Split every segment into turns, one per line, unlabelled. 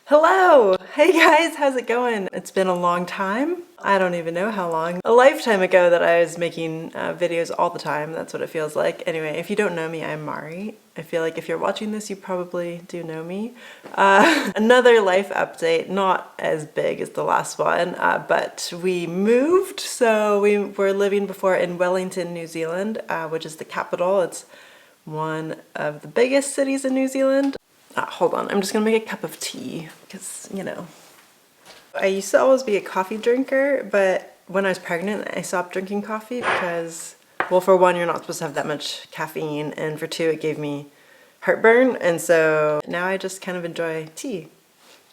Hello! Hey guys, how's it going? It's been a long time. I don't even know how long. A lifetime ago that I was making videos all the time. That's what it feels like. Anyway, if you don't know me, I'm Mari. I feel like if you're watching this, you probably do know me. Another life update, not as big as the last one, but we moved. So we were living before in Wellington, New Zealand, which is the capital. It's one of the biggest cities in New Zealand. Hold on, I'm just gonna make a cup of tea because, you know. I used to always be a coffee drinker, but when I was pregnant, I stopped drinking coffee because, well, for one, you're not supposed to have that much caffeine, and for two, it gave me heartburn, and so now I just kind of enjoy tea.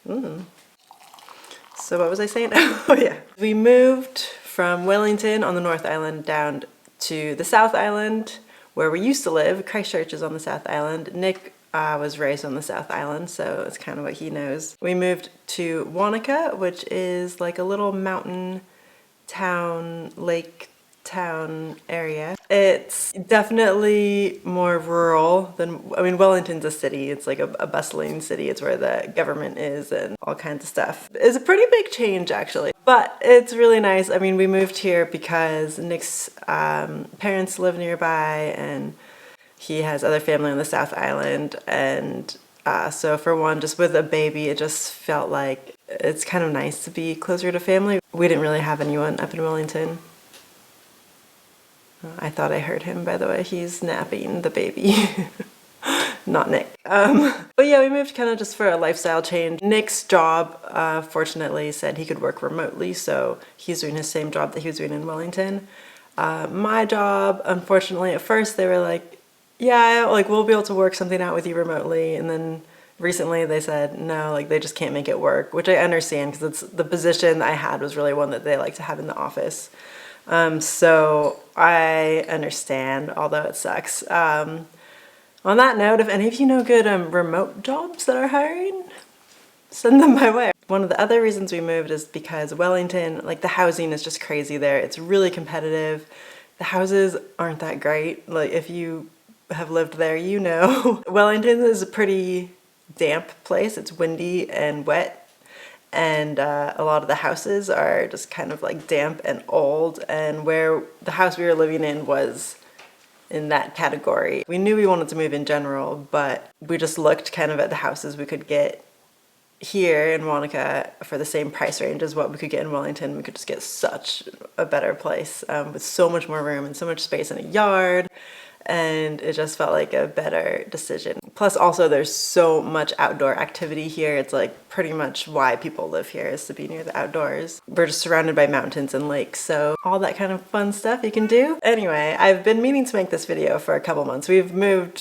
So what was I saying? Oh yeah. We moved from Wellington on the North Island down to the South Island where we used to live. Christchurch is on the South Island. Nick was raised on the South Island, so it's kind of what he knows. We moved to Wanaka, which is like a little mountain town, lake town area. It's definitely more rural than, I mean, Wellington's a city. It's like a bustling city. It's where the government is and all kinds of stuff. It's a pretty big change actually, but it's really nice. I mean, we moved here because Nick's parents live nearby and he has other family on the South Island, and so for one, just with a baby, it just felt like it's kind of nice to be closer to family. We didn't really have anyone up in Wellington. I thought I heard him, by the way. He's napping the baby. Not Nick. But yeah, we moved kind of just for a lifestyle change. Nick's job, fortunately, said he could work remotely, so he's doing his same job that he was doing in Wellington. My job, unfortunately, at first they were like, yeah, like we'll be able to work something out with you remotely, and then recently they said no, like they just can't make it work, which I understand because it's the position I had was really one that they like to have in the office. So I understand, although it sucks. On that note, if any of you know good remote jobs that are hiring, send them my way. One of the other reasons we moved is because Wellington, like the housing is just crazy there. It's really competitive. The houses aren't that great. Like if you have lived there, you know. Wellington is a pretty damp place. It's windy and wet, and a lot of the houses are just kind of like damp and old, and where the house we were living in was in that category. We knew we wanted to move in general, but we just looked kind of at the houses we could get here in Wanaka for the same price range as what we could get in Wellington. We could just get such a better place with so much more room and so much space in a yard, and it just felt like a better decision. Plus also there's so much outdoor activity here. It's like pretty much why people live here is to be near the outdoors. We're just surrounded by mountains and lakes, so all that kind of fun stuff you can do. Anyway, I've been meaning to make this video for a couple months. We've moved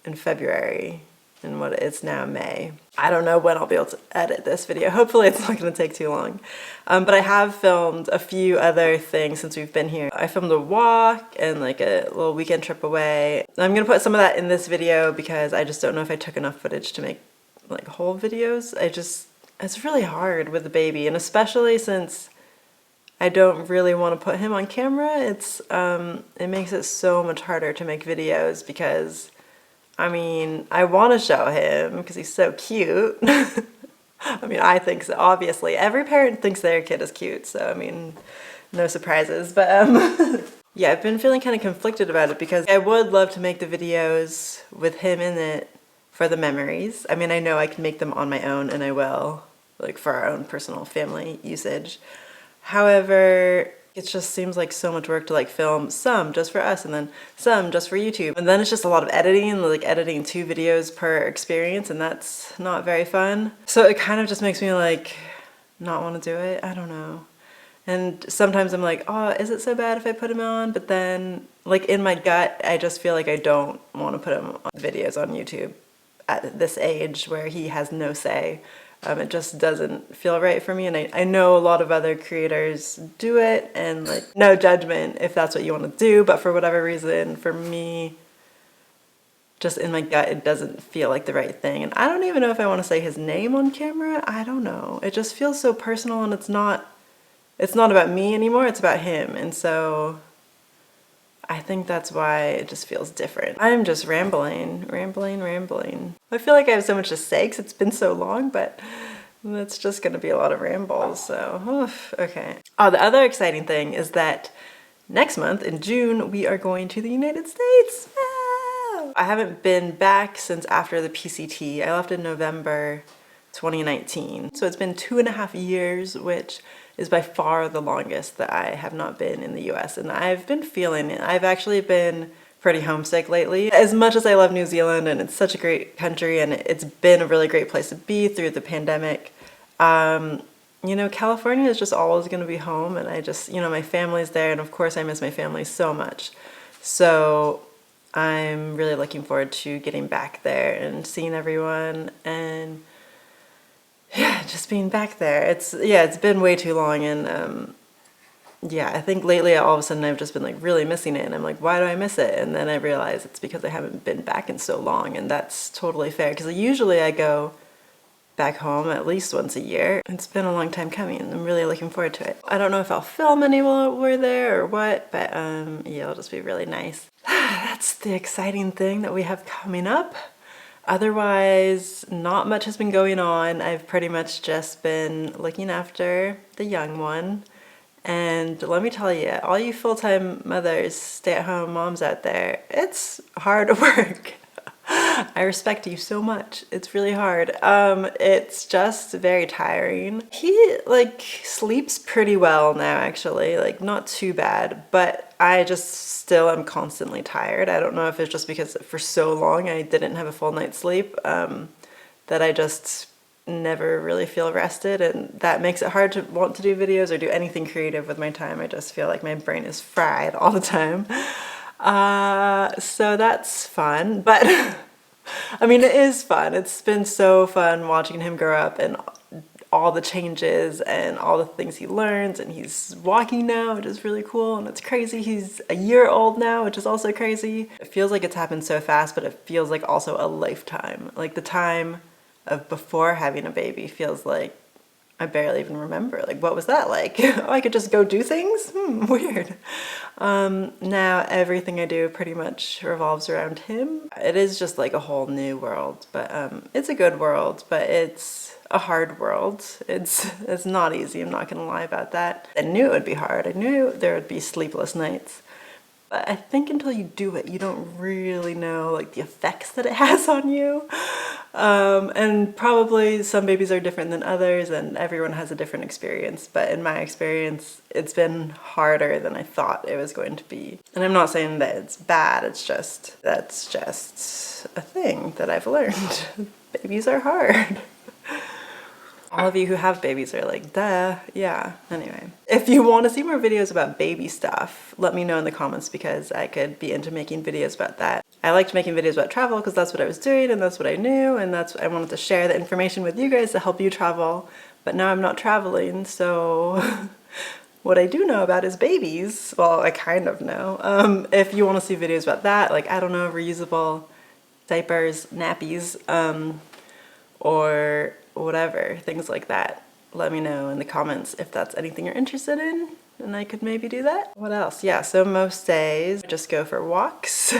in February and what it's now May. I don't know when I'll be able to edit this video. Hopefully it's not gonna take too long. But I have filmed a few other things since we've been here. I filmed a walk and like a little weekend trip away. I'm gonna put some of that in this video because I just don't know if I took enough footage to make like whole videos. It's really hard with the baby, and especially since I don't really want to put him on camera. It makes it so much harder to make videos because I mean, I want to show him because he's so cute. I mean, I think so, obviously. Every parent thinks their kid is cute, so I mean, no surprises. But yeah, I've been feeling kind of conflicted about it because I would love to make the videos with him in it for the memories. I mean, I know I can make them on my own, and I will, like for our own personal family usage. However, it just seems like so much work to like film some just for us and then some just for YouTube. And then it's just a lot of editing, like editing 2 videos per experience, and that's not very fun. So it kind of just makes me like not want to do it. I don't know. And sometimes I'm like, oh, is it so bad if I put him on? But then like in my gut, I just feel like I don't want to put him on videos on YouTube at this age where he has no say. It just doesn't feel right for me, and I know a lot of other creators do it, and like no judgment if that's what you want to do, but for whatever reason, for me, just in my gut, it doesn't feel like the right thing. And I don't even know if I want to say his name on camera. I don't know. It just feels so personal, and it's not about me anymore, it's about him, and so I think that's why it just feels different. I'm just rambling. I feel like I have so much to say because it's been so long, but That's just going to be a lot of rambles, so oof, okay. Oh, the other exciting thing is that next month in June, we are going to the United States. Ah! I haven't been back since after the PCT. I left in November 2019. So it's been 2.5 years, which is by far the longest that I have not been in the US. And I've been feeling it. I've actually been pretty homesick lately. As much as I love New Zealand and it's such a great country and it's been a really great place to be through the pandemic, you know, California is just always going to be home, and I just, you know, my family's there, and of course I miss my family so much. So I'm really looking forward to getting back there and seeing everyone and yeah, just being back there. It's been way too long, and yeah, I think lately all of a sudden I've just been like really missing it, and I'm like, why do I miss it? And then I realize it's because I haven't been back in so long, and that's totally fair because usually I go back home at least once a year. It's been a long time coming. I'm really looking forward to it. I don't know if I'll film any while we're there or what, but yeah, it'll just be really nice. That's the exciting thing that we have coming up. Otherwise, not much has been going on. I've pretty much just been looking after the young one. And let me tell you, all you full-time mothers, stay-at-home moms out there, it's hard work. I respect you so much. It's really hard. It's just very tiring. He like sleeps pretty well now, actually, like not too bad, but I just still am constantly tired. I don't know if it's just because for so long I didn't have a full night's sleep, that I just never really feel rested, and that makes it hard to want to do videos or do anything creative with my time. I just feel like my brain is fried all the time. So that's fun, but I mean, it is fun. It's been so fun watching him grow up and all the changes and all the things he learns, and he's walking now, which is really cool, and it's crazy. He's a year old now, which is also crazy. It feels like it's happened so fast, but it feels like also a lifetime. Like the time of before having a baby feels like I barely even remember. Like, what was that like? Oh, I could just go do things? Weird. Now everything I do pretty much revolves around him. It is just like a whole new world, but it's a good world, but it's a hard world. It's not easy, I'm not gonna lie about that. I knew it would be hard. I knew there would be sleepless nights. But I think until you do it, you don't really know like the effects that it has on you. And probably some babies are different than others, and everyone has a different experience. But in my experience, it's been harder than I thought it was going to be. And I'm not saying that it's bad, that's just a thing that I've learned. Babies are hard. All of you who have babies are like, duh, yeah. Anyway, if you want to see more videos about baby stuff, let me know in the comments because I could be into making videos about that. I liked making videos about travel because that's what I was doing and that's what I knew, and I wanted to share the information with you guys to help you travel. But now I'm not traveling, so what I do know about is babies. Well, I kind of know. If you want to see videos about that, like, I don't know, reusable diapers, nappies, or whatever, things like that. Let me know in the comments if that's anything you're interested in, and I could maybe do that. What else? Yeah, so most days I just go for walks,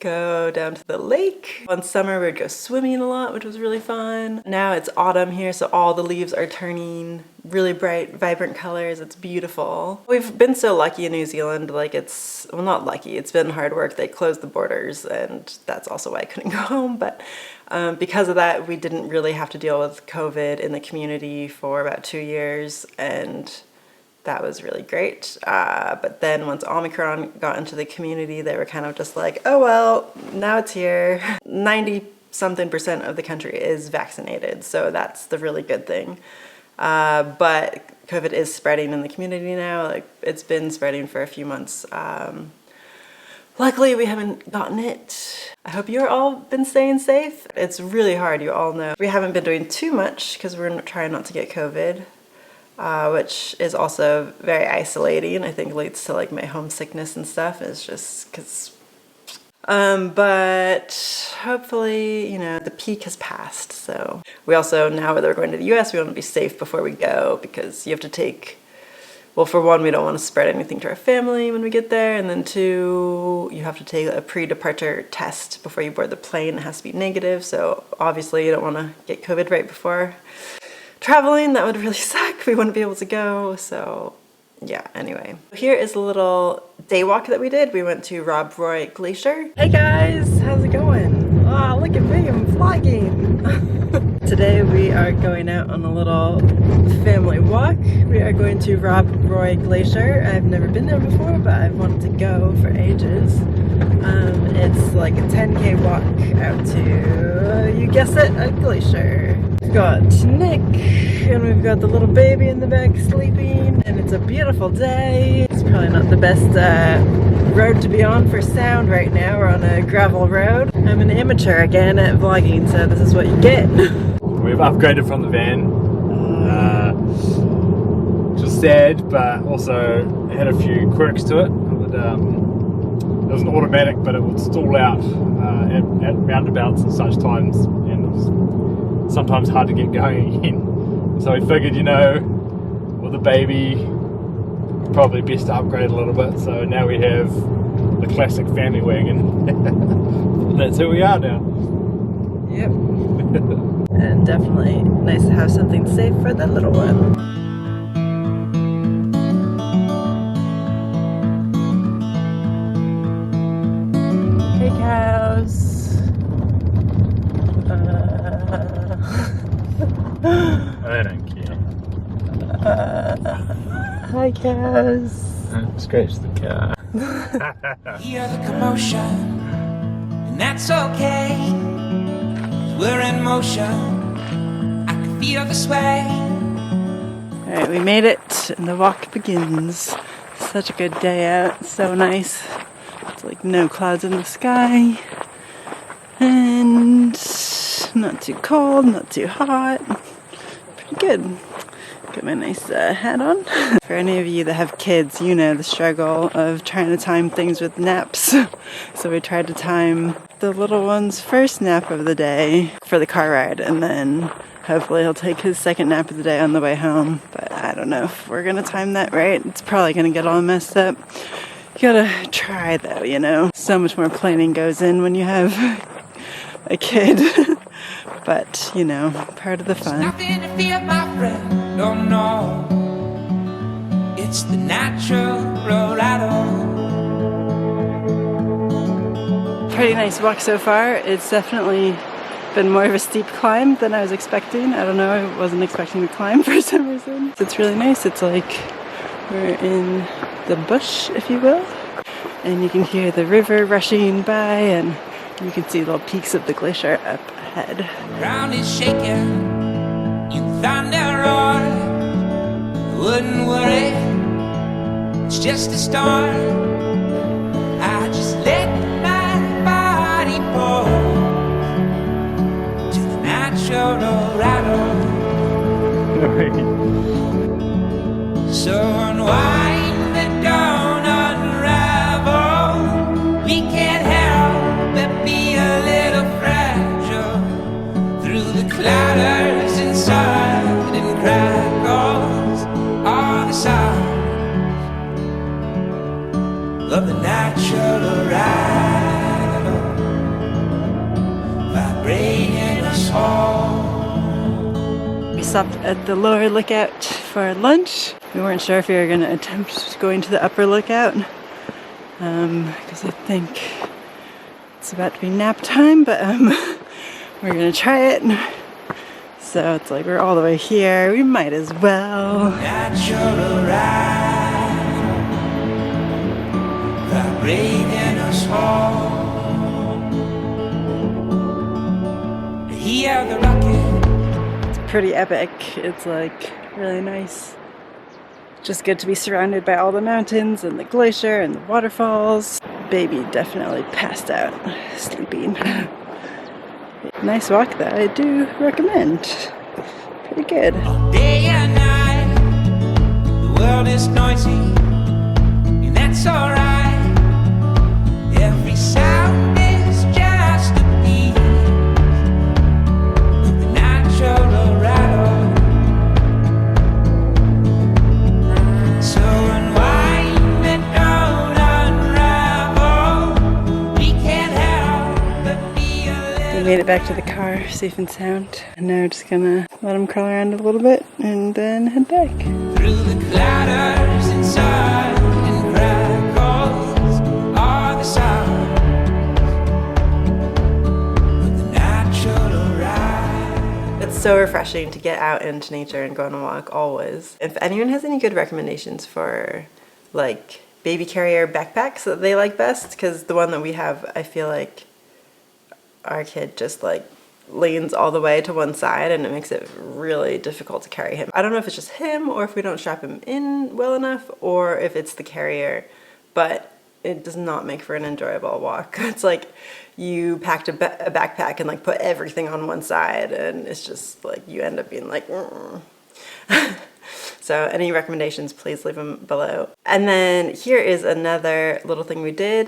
go down to the lake. On summer we'd go swimming a lot, which was really fun. Now it's autumn here, so all the leaves are turning really bright, vibrant colors. It's beautiful. We've been so lucky in New Zealand, like well, not lucky, it's been hard work. They closed the borders, and that's also why I couldn't go home, but because of that, we didn't really have to deal with COVID in the community for about 2 years, and that was really great. But then once Omicron got into the community, they were kind of just like, oh well, now it's here. 90-something% of the country is vaccinated, so that's the really good thing. But COVID is spreading in the community now. Like, it's been spreading for a few months. Luckily, we haven't gotten it. I hope you're all been staying safe. It's really hard, you all know. We haven't been doing too much because we're trying not to get COVID, which is also very isolating. I think leads to like my homesickness and stuff. It's just because, but hopefully, you know, the peak has passed. So we also, now that we're going to the US, we want to be safe before we go because you have to take, well, for one, we don't want to spread anything to our family when we get there, and then two, you have to take a pre-departure test before you board the plane. It has to be negative, so obviously you don't want to get COVID right before traveling, that would really suck. We wouldn't be able to go, so yeah, anyway. Here is a little day walk that we did. We went to Rob Roy Glacier. Hey guys, how's it going? Oh, look at me, I'm vlogging. Today we are going out on a little family walk. We are going to Rob Roy Glacier. I've never been there before, but I've wanted to go for ages. It's like a 10K walk out to, you guess it, a glacier. We've got Nick, and we've got the little baby in the back sleeping, and it's a beautiful day. It's probably not the best road to be on for sound right now. We're on a gravel road. I'm an amateur again at vlogging, so this is what you get.
We've upgraded from the van, which was sad, but also it had a few quirks to it. It was an automatic, but it would stall out at roundabouts and such times, and it was sometimes hard to get going again. So we figured, you know, with the baby, probably best to upgrade a little bit. So now we have the classic family wagon. That's who we are now.
Yep. And definitely nice to have something safe for the little one. Hey cows.
I don't care.
Hi cows.
Scratch the car.
Hear the commotion, and that's okay. 'Cause we're in motion. I can feel the sway.
Alright, we made it and the walk begins. Such a good day out, so nice. It's like no clouds in the sky. And not too cold, not too hot. Pretty good. Got my nice hat on. For any of you that have kids, you know the struggle of trying to time things with naps. So we tried to time the little one's first nap of the day for the car ride, and then hopefully he'll take his second nap of the day on the way home. But I don't know if we're gonna time that right. It's probably gonna get all messed up. You gotta try though, you know. So much more planning goes in when you have a kid. But, you know, part of the fun.
Nothing to fear, my friend. Oh no, it's the natural rattle.
Pretty nice walk so far. It's definitely been more of a steep climb than I was expecting. I don't know, I wasn't expecting to climb for some reason. It's really nice. It's like we're in the bush, if you will. And you can hear the river rushing by, and you can see little peaks of the glacier up ahead.
Ground is shaking, you thunder roar. Wouldn't worry, it's just a storm. I just let my body fall to the natural rattle. So unwind and don't unravel. We can't help but be a little fragile through the clatters inside and crackles are the sounds of the natural rattle vibrating us all.
We stopped at the lower lookout for lunch. We weren't sure if we were going to attempt going to the upper lookout because I think it's about to be nap time, but we're going to try it. So it's like we're all the way here. We might as well.
Natural rattle vibrating us all. Hear the rocket.
Pretty epic. It's like really nice. Just good to be surrounded by all the mountains and the glacier and the waterfalls. Baby definitely passed out sleeping. Nice walk though, I do recommend. Pretty good.
Day and night, the world is noisy, and that's alright. Every sound is just a piece of the natural rattle. So unwind and don't unravel. We can't help but be a little.
We made it back to the car. are safe and sound. And now we're just gonna let him crawl around a little bit and then head back.
Through the clatters inside and crackles are the sounds of the natural ride.
It's so refreshing to get out into nature and go on a walk, always. If anyone has any good recommendations for like baby carrier backpacks that they like best, because the one that we have, I feel like our kid just like leans all the way to one side and it makes it really difficult to carry him. I don't know if it's just him or if we don't strap him in well enough or if it's the carrier, but it does not make for an enjoyable walk. It's like you packed a backpack and like put everything on one side and it's just like you end up being like So any recommendations, please leave them below. And then here is another little thing we did.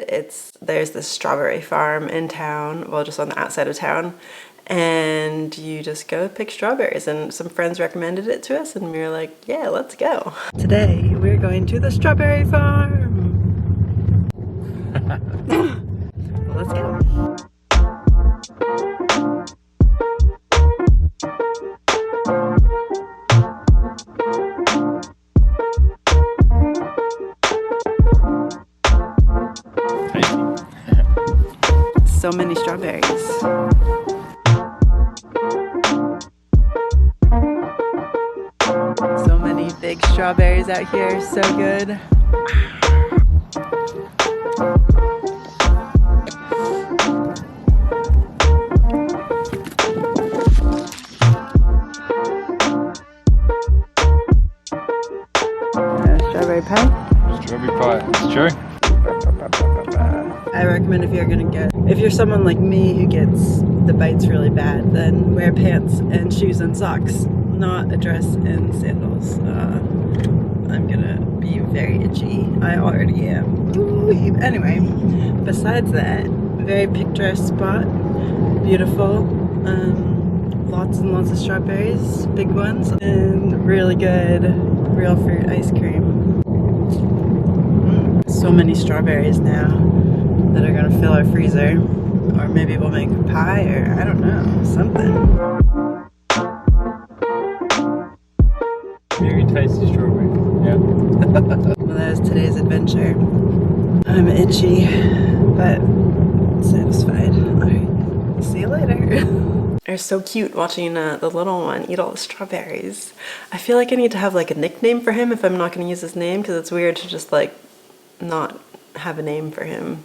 There's this strawberry farm in town, well, just on the outside of town, and you just go pick strawberries, and some friends recommended it to us and we were like, yeah, let's go. Today we're going to the strawberry farm. Let's go. So many strawberries. So many big strawberries out here, so good. Strawberry pie?
Strawberry pie. It's true.
I recommend if you're someone like me who gets the bites really bad, then wear pants and shoes and socks, not a dress and sandals. I'm gonna be very itchy. I already am. Anyway, besides that, very picturesque spot, beautiful, lots and lots of strawberries, big ones, and really good real fruit ice cream. So many strawberries now that are gonna fill our freezer, or maybe we'll make a pie, or I don't know, something.
Very tasty strawberry. Yeah.
Well, that was today's adventure. I'm itchy, but satisfied. Alright, see you later. They're so cute watching the little one eat all the strawberries. I feel like I need to have like a nickname for him if I'm not gonna use his name, because it's weird to just like not have a name for him.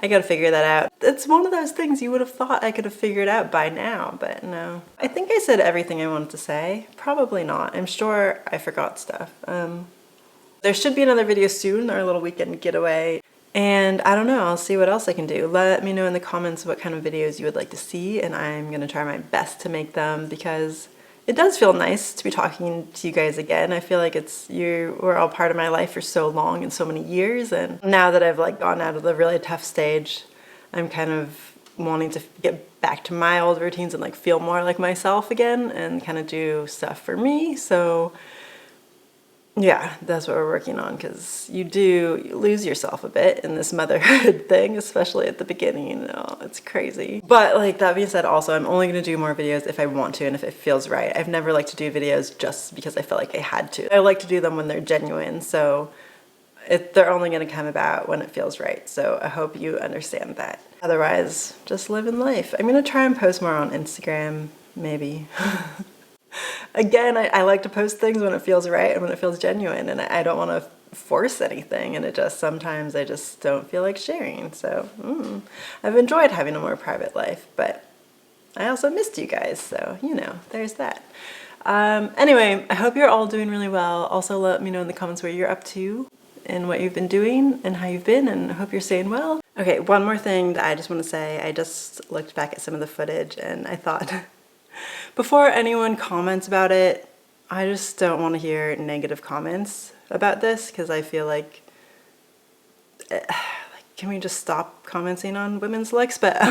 I gotta figure that out. It's one of those things you would have thought I could have figured out by now, but no. I think I said everything I wanted to say. Probably not. I'm sure I forgot stuff. There should be another video soon, our little weekend getaway. And I don't know, I'll see what else I can do. Let me know in the comments what kind of videos you would like to see, and I'm gonna try my best to make them, because it does feel nice to be talking to you guys again. I feel like you were all part of my life for so long and so many years, and now that I've like gone out of the really tough stage, I'm kind of wanting to get back to my old routines and like feel more like myself again and kind of do stuff for me. So yeah, that's what we're working on, because you lose yourself a bit in this motherhood thing, especially at the beginning. Oh, it's crazy. But like that being said, also I'm only going to do more videos if I want to and if it feels right. I've never liked to do videos just because I felt like I had to. I like to do them when they're genuine, so they're only going to come about when it feels right. So I hope you understand that. Otherwise, just living life. I'm going to try and post more on Instagram, maybe. Again, I like to post things when it feels right and when it feels genuine, and I don't want to force anything, and sometimes I just don't feel like sharing. So I've enjoyed having a more private life, but I also missed you guys, so you know, there's that. Anyway, I hope you're all doing really well. Also, let me know in the comments where you're up to and what you've been doing and how you've been, and I hope you're staying well. Okay, one more thing that I just want to say. I just looked back at some of the footage and I thought, before anyone comments about it, I just don't want to hear negative comments about this, because I feel like, can we just stop commenting on women's looks? But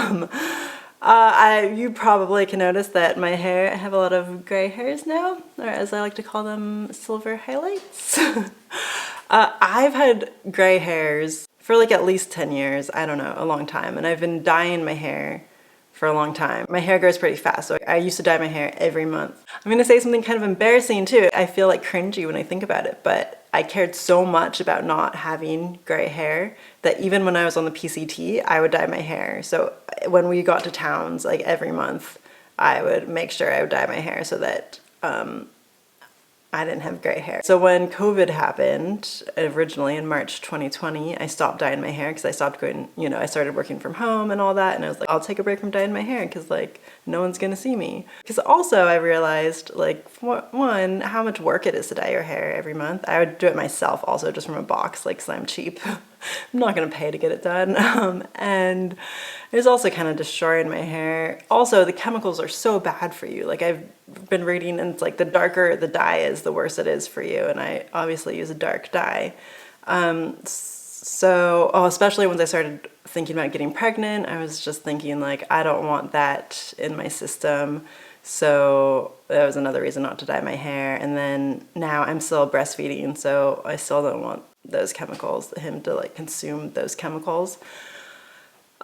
you probably can notice that my hair, I have a lot of gray hairs now, or as I like to call them, silver highlights. I've had gray hairs for like at least 10 years, I don't know, a long time, and I've been dyeing my hair for a long time. My hair grows pretty fast, so I used to dye my hair every month. I'm gonna say something kind of embarrassing too. I feel like cringy when I think about it, but I cared so much about not having gray hair that even when I was on the PCT, I would dye my hair. So when we got to towns, like every month, I would make sure I would dye my hair so that I didn't have gray hair. So when COVID happened, originally in March 2020, I stopped dyeing my hair because I stopped going, you know, I started working from home and all that. And I was like, I'll take a break from dyeing my hair because like no one's gonna see me. Because also I realized like, one, how much work it is to dye your hair every month. I would do it myself also just from a box, like, because I'm cheap. I'm not gonna pay to get it done. And it was also kind of destroying my hair. Also, the chemicals are so bad for you. Like I've been reading, and it's like the darker the dye is, the worse it is for you. And I obviously use a dark dye. Especially once I started thinking about getting pregnant, I was just thinking like, I don't want that in my system. So that was another reason not to dye my hair. And then now I'm still breastfeeding, so I still don't want those chemicals, him to like consume those chemicals.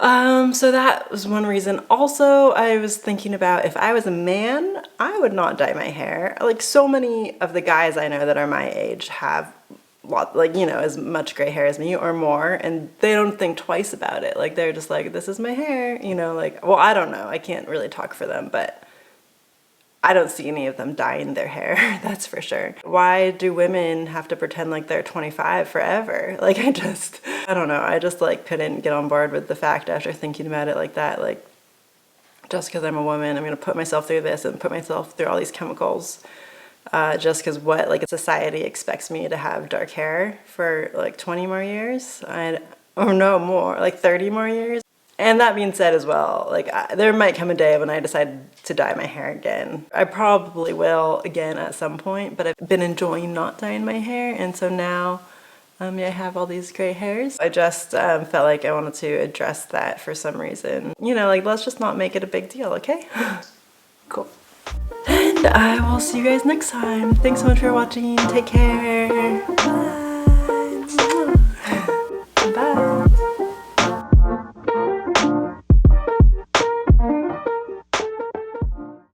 So that was one reason. Also, I was thinking about if I was a man, I would not dye my hair. Like so many of the guys I know that are my age have like, you know, as much gray hair as me or more, and they don't think twice about it. Like they're just like, this is my hair, you know, like, well, I don't know. I can't really talk for them, but I don't see any of them dyeing their hair, that's for sure. Why do women have to pretend like they're 25 forever? Like I don't know, I just like couldn't get on board with the fact after thinking about it like that, like just because I'm a woman, I'm gonna put myself through this and put myself through all these chemicals just because what like society expects me to have dark hair for like 20 more years, or no more, like 30 more years. And that being said as well, like there might come a day when I decide to dye my hair again. I probably will again at some point, but I've been enjoying not dyeing my hair, and so now I have all these gray hairs. I just felt like I wanted to address that for some reason. You know, like let's just not make it a big deal, okay? Cool. And I will see you guys next time. Thanks so much for watching. Take care. Bye.